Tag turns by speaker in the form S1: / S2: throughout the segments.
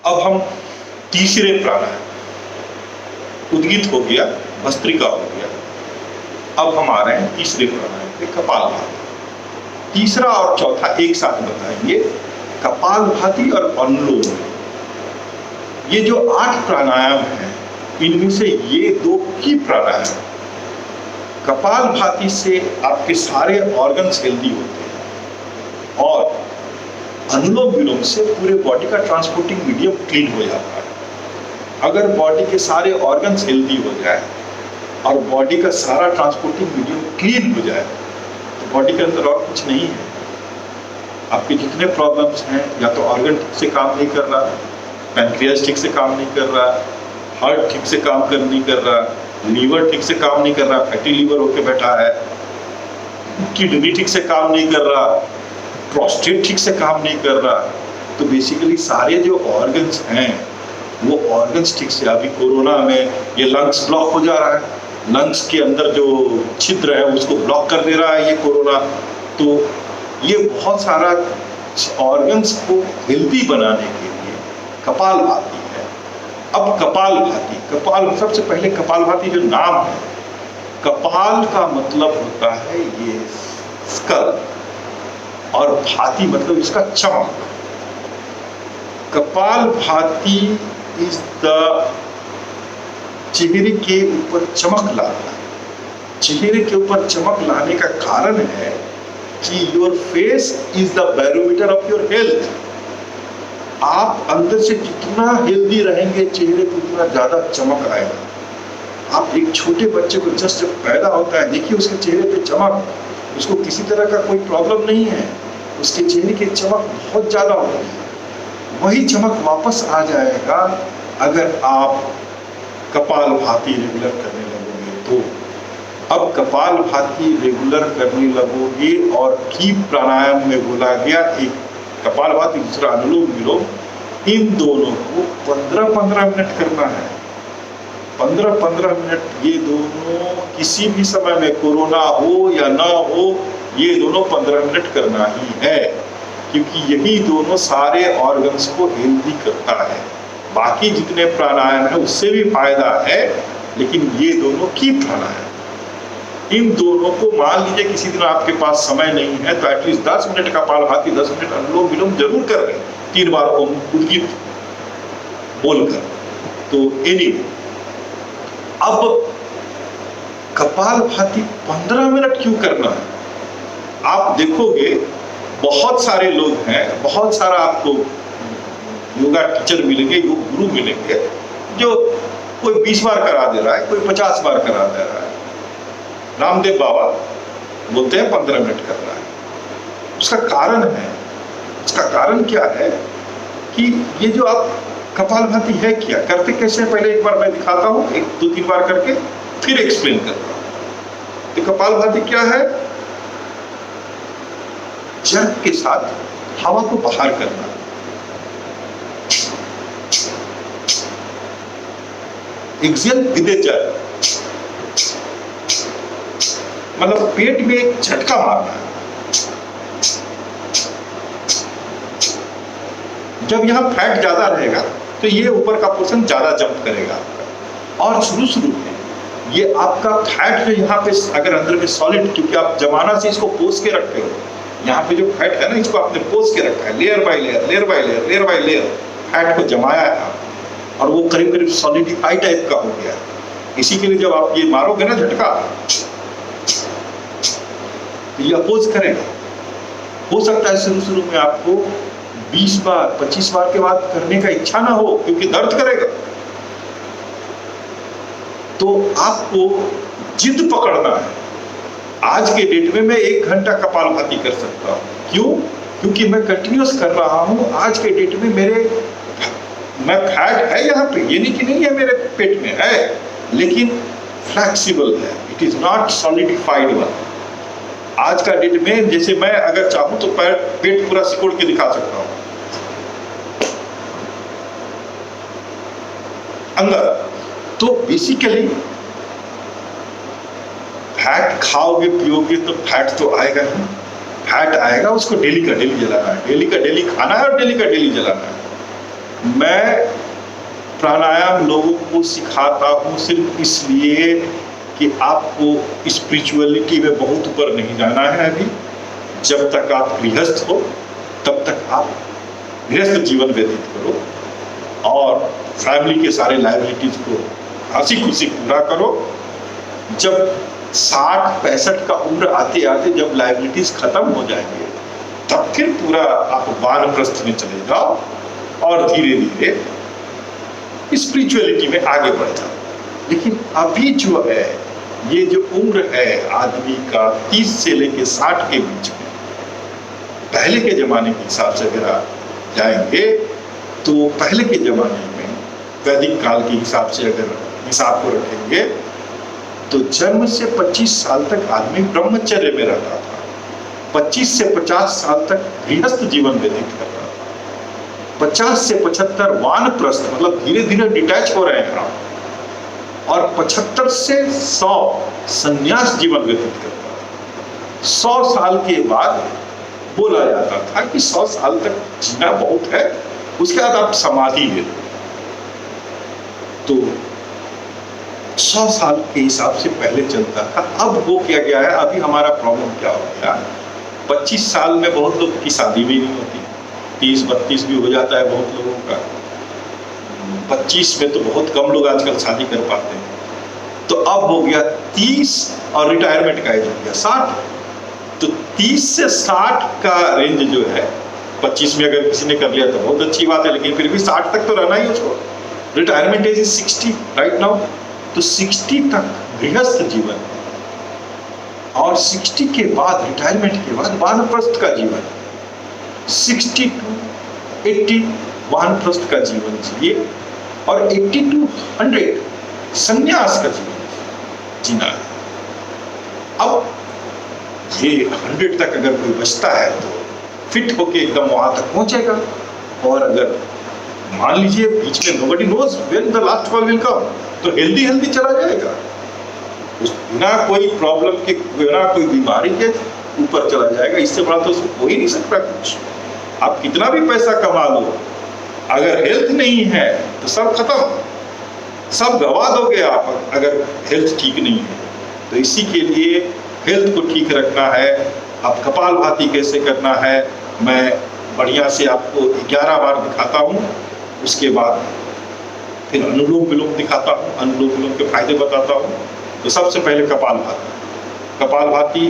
S1: अब हम तीसरे प्राणायाम, उद्गीत हो गया, भस्त्रिका हो गया, अब हम आ रहे हैं तीसरे प्राणायाम पे, कपालभाति। तीसरा और चौथा एक साथ बताएंगे, कपालभाति और अनुलोम। ये जो 8 प्राणायाम हैं, इनमें से ये 2 की प्राणायाम। कपालभाति से आपके सारे ऑर्गन्स हेल्दी होते हैं और अनुलोम विलोम से पूरे बॉडी का ट्रांसपोर्टिंग मीडियम क्लीन हो जाता है। अगर बॉडी के सारे ऑर्गन्स हेल्दी हो जाए और बॉडी का सारा ट्रांसपोर्टिंग मीडियम क्लीन हो जाए तो बॉडी के अंदर और कुछ नहीं है। आपके जितने प्रॉब्लम्स हैं, या तो ऑर्गन ठीक से काम नहीं कर रहा, पैनक्रियाज ठीक से काम नहीं कर रहा, हार्ट ठीक से काम नहीं कर रहा, लीवर ठीक से काम नहीं कर रहा, फैटी लीवर होके बैठा है, किडनी ठीक से काम नहीं कर रहा, प्रोस्टेट ठीक से काम नहीं कर रहा, तो बेसिकली सारे जो ऑर्गन्स हैं वो ऑर्गन्स ठीक से, अभी कोरोना में ये लंग्स ब्लॉक हो जा रहा है, लंग्स के अंदर जो छिद्र है उसको ब्लॉक कर दे रहा है ये कोरोना। तो ये बहुत सारा ऑर्गन्स को हेल्दी बनाने के लिए कपालभाति है। अब कपाल सबसे पहले कपालभाति जो नाम है, कपाल का मतलब होता है ये स्कल और भाति मतलब इसका चमक। कपालभाति इज द चेहरे के ऊपर चमक लाना। चेहरे के ऊपर चमक लाने का कारण है कि your face is the barometer of your health. आप अंदर से जितना हेल्दी रहेंगे चेहरे पे उतना ज्यादा चमक आएगा। आप एक छोटे बच्चे को जस्ट जब पैदा होता है, देखिए उसके चेहरे पे चमक, उसको किसी तरह का कोई प्रॉब्लम नहीं है, उसके चेहरे की चमक बहुत ज्यादा होती है। वही चमक वापस आ जाएगा अगर आप कपालभाति रेगुलर करने लगोगे तो। अब कपालभाति रेगुलर करने लगोगे और की प्राणायाम में बोला गया, एक कपालभाति दूसरा अनुलोम विलोम, इन दोनों को 15-15 मिनट करना है। 15-15 मिनट ये दोनों किसी भी समय में, कोरोना हो या ना हो, ये दोनों 15 मिनट करना ही है, क्योंकि यही दोनों सारे ऑर्गन्स को हेल्दी करता है। बाकी जितने प्राणायाम है उससे भी फायदा है, लेकिन ये दोनों की प्राणायाम, इन दोनों को मान लीजिए किसी दिन आपके पास समय नहीं है तो एटलीस्ट 10 मिनट कपालभाति, 10 मिनट अनुलोम विलोम जरूर कर रहे हैं, 3 बार ओम उद्गीत बोलकर। तो एनीवे, अब कपालभाति 15 मिनट क्यों करना है? आप देखोगे बहुत सारे लोग हैं, बहुत सारा आपको योगा टीचर मिलेंगे, योग गुरु मिलेंगे, जो कोई 20 बार करा दे रहा है, कोई 50 बार करा दे रहा है। रामदेव बाबा बोलते हैं 15 मिनट करना है। उसका कारण है, उसका कारण क्या है कि ये जो आप कपालभाति है क्या, करते कैसे, पहले एक बार मैं दिखाता हूँ, 1-2-3 बार करके फिर एक्सप्लेन करता हूँ। तो कपालभाति क्या है? जर्क के साथ हवा को बाहर करना। एक्सेल विद ए जर्क, मतलब पेट में एक झटका मारना है। जब यहाँ फैट ज्यादा रहेगा तो ये ऊपर का पोर्शन ज्यादा जंप करेगा और शुरू में ये आपका फैट जो यहाँ पे अगर अंदर में सॉलिड, क्योंकि आप जमाना से इसको पोस के रखते हो, यहाँ पे जो फैट है ना इसको आपने पोस के रखा है, लेयर बाय लेयर फैट को जमाया है और वो करीब करीब सॉलिडिफाई टाइप का हो गया। इसी के लिए जब आप ये मारोगे ना झटका, तो ये अपोज करेगा। हो सकता है शुरू में आपको 20 बार 25 बार के बाद करने का इच्छा ना हो, क्योंकि दर्द करेगा। तो आपको जिद पकड़ना है। आज के डेट में मैं 1 घंटा कपालभाति कर सकता हूँ। क्यों? क्योंकि मैं कंटिन्यूस कर रहा हूँ। आज के डेट में मैं फैट है यहाँ पे, ये नहीं कि नहीं है, मेरे पेट में है, लेकिन फ्लेक्सिबल है, it is not solidified one. आज का डेट में जैसे मैं अगर चाहूं तो पेट पूरा सिकोड़ के दिखा सकता हूं अंदर। तो बेसिकली फैट खाओगे पियोगे तो फैट तो आएगा ही, फैट आएगा, उसको डेली का डेली जलाना है, डेली का डेली खाना है और डेली का डेली जलाना है। मैं प्राणायाम लोगों को सिखाता हूँ सिर्फ इसलिए कि आपको स्पिरिचुअलिटी में बहुत ऊपर नहीं जाना है अभी। जब तक आप गृहस्थ हो तब तक आप गृहस्थ जीवन व्यतीत करो और फैमिली के सारे लायबिलिटीज को हंसी खुशी पूरा करो। जब 60-65 का उम्र आते आते जब लायबिलिटीज खत्म हो जाएंगे तब फिर पूरा आप वानप्रस्थ में चले जाओ और धीरे धीरे स्पिरिचुअलिटी में आगे बढ़ जाओ। लेकिन अभी जो है ये जो उम्र है आदमी का 30 से लेके 60 के बीच में, पहले के जमाने के हिसाब से अगर आप जाएंगे तो पहले के जमाने में वैदिक काल के हिसाब से अगर हिसाब को रखेंगे तो जन्म से 25 साल तक आदमी ब्रह्मचर्य में रहता था, 25 से 50 साल तक गृहस्थ जीवन व्यतीत कर रहा था, 50 से 75 वानप्रस्थ मतलब धीरे धीरे डिटैच हो रहे हैं आप, और 75 से 100 संन्यास जीवन व्यतीत करता था। 100 साल के बाद बोला जाता था कि 100 साल तक जीना बहुत है, उसके बाद आप समाधि ले लो। तो 100 साल के हिसाब से पहले चलता था। अब वो क्या गया है, अभी हमारा प्रॉब्लम क्या हो गया, 25 साल में बहुत लोग की शादी भी नहीं होती, 30-32 भी हो जाता है बहुत लोगों का, 25 में तो बहुत कम लोग आजकल शादी कर पाते हैं। तो अब हो गया 30 और रिटायरमेंट का एज हो गया 60। तो 30 से 60 का रेंज जो है, 25 में अगर किसी ने कर लिया तो बहुत अच्छी बात है, लेकिन फिर भी 60 तक तो रहना ही उसको। Retirement age is 60 right now. तो 60 तक गृहस्थ जीवन और 60 के बाद रिटायरमेंट के बाद वानप्रस्थ का जीवन, 60 to 80 वानप्रस्थ का जीवन जिए और 80 to 100 संन्यास का जीवन जीना है। अब ये 100 तक अगर कोई बचता है तो फिट होके एकदम वहां तक पहुंचेगा। और अगर मान लीजिए बीच में nobody knows when the last call will come, तो हेल्दी चला जाएगा, उस बिना कोई प्रॉब्लम के, बिना कोई बीमारी के ऊपर चला जाएगा। इससे बड़ा तो उसको हो ही नहीं सकता कुछ। आप कितना भी पैसा कमा लो, अगर हेल्थ नहीं है तो सब खत्म, सब गवा दोगे आप अगर हेल्थ ठीक नहीं है। तो इसी के लिए हेल्थ को ठीक रखना है। अब कपालभाति कैसे करना है मैं बढ़िया से आपको 11 बार दिखाता हूँ, उसके बाद फिर अनुलोम विलोम दिखाता हूँ, अनुलोम विलोम के फायदे बताता हूँ। तो सबसे पहले कपालभाति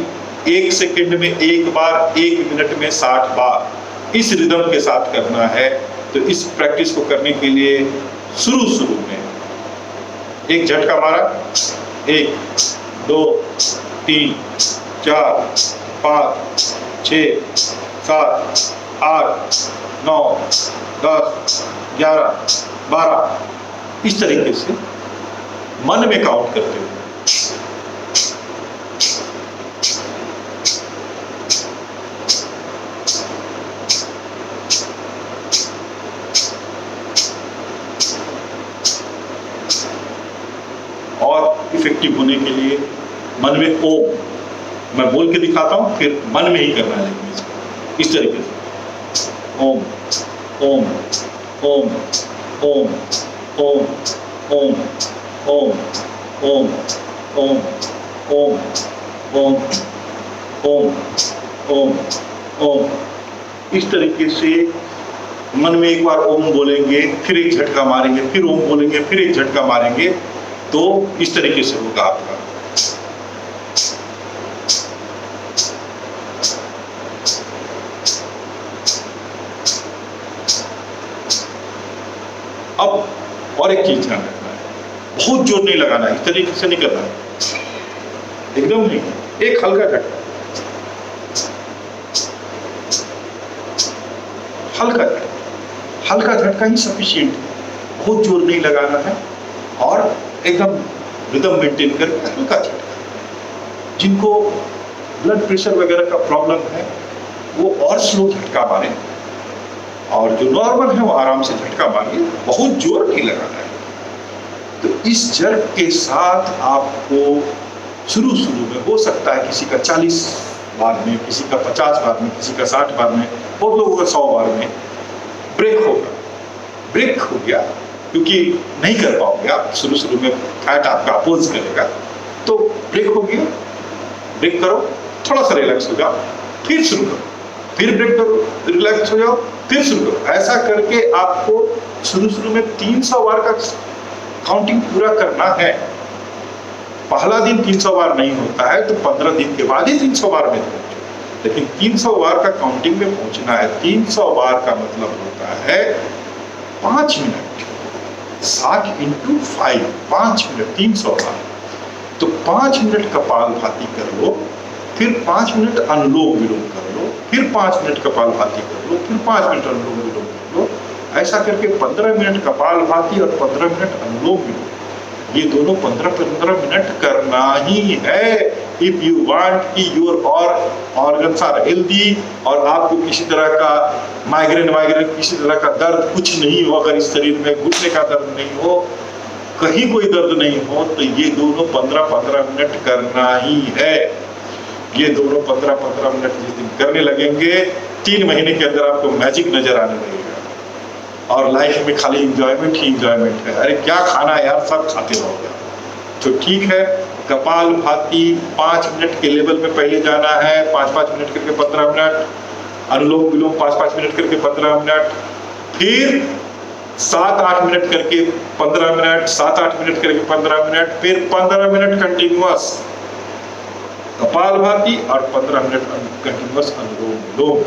S1: 1 सेकंड में 1 बार, 1 मिनट में 60 बार इस रिदम के साथ करना है। तो इस प्रैक्टिस को करने के लिए शुरू में एक झटका मारा, 1 2 3 4 5 6 7 8 9 10 11 12 इस तरीके से मन में काउंट करते हुए। और इफेक्टिव होने के लिए मन में ओम, मैं बोल के दिखाता हूं, फिर मन में ही करना है लेकिन इसको इस तरीके से ओम ओम ओम ओम ओम ओम ओम ओम ओम ओम ओम ओम ओम ओम इस तरीके से मन में एक बार ओम बोलेंगे, फिर एक झटका मारेंगे, फिर ओम बोलेंगे, फिर एक झटका मारेंगे। तो इस तरीके से होगा आपका। अब और एक चीज ध्यान रखना है, बहुत जोर नहीं लगाना है, इस तरीके से नहीं करना है, एकदम नहीं, एक हल्का झटका, हल्का झटका ही सफिशिएंट, बहुत जोर नहीं लगाना है और एकदम रिदम मेंटेन करके हल्का झटका। जिनको ब्लड प्रेशर वगैरह का प्रॉब्लम है वो और स्लो झटका मारे, और जो नॉर्मल है वो आराम से झटका मारिए, बहुत जोर नहीं लगाना है। तो इस जर्क के साथ आपको शुरू में हो सकता है किसी का 40 बार में, किसी का 50 बार में, किसी का 60 बार में, बहुत लोगों का 100 बार में ब्रेक होगा। ब्रेक हो गया, क्योंकि नहीं कर पाओगे आप, शुरू में फैट आपका अपोज करेगा, तो ब्रेक हो गया, ब्रेक करो, थोड़ा सा रिलैक्स हो जाओ, फिर शुरू करो, फिर ब्रेक करो, रिलैक्स हो जाओ, फिर शुरू करो। ऐसा करके आपको शुरू में 300 बार का काउंटिंग पूरा करना है। पहला दिन 300 बार नहीं होता है तो 15 दिन के बाद ही 300 बार में पहुंचो, लेकिन 300 बार का काउंटिंग में पहुंचना है। 300 बार का मतलब होता है 5 मिनट, 60 इंटू 5, 5 मिनट, 300 बार। तो 5 मिनट कपालभाति कर लो, फिर 5 मिनट अनुलोम विलोम कर लो, फिर 5 मिनट कपालभाति कर लो, फिर 5 मिनट अनुलोम विलोम कर लो। ऐसा करके 15 मिनट कपालभाति और 15 मिनट अनुलोम विलोम, ये दोनों 15-15 मिनट करना ही है। इफ यू वांट कि योर ऑर्गन्स आर हेल्दी और आपको किसी तरह का माइग्रेन किसी तरह का दर्द कुछ नहीं हो, अगर इस शरीर में घुटने का दर्द नहीं हो, कहीं कोई दर्द नहीं हो, तो ये दोनों 15-15 मिनट करना ही है। ये दोनों 15-15 मिनट जिस दिन करने लगेंगे, 3 महीने के अंदर आपको मैजिक नजर आने लगेगा और लाइफ में खाली इंजॉयमेंट ही इंजॉयमेंट है। अरे क्या खाना है यार, सब खाते रहोगे। तो ठीक है, कपालभाति 5 मिनट के लेवल में पहले जाना है, 5-5 मिनट करके 15 मिनट, अनुलोम विलोम 5-5 मिनट करके 15 मिनट, फिर 7-8 मिनट करके 15 मिनट, 7-8 मिनट करके 15 मिनट, फिर 15 मिनट कंटिन्यूअस कपालभाति और 15 मिनट कंटिन्यूअस अनुलोम विलोम।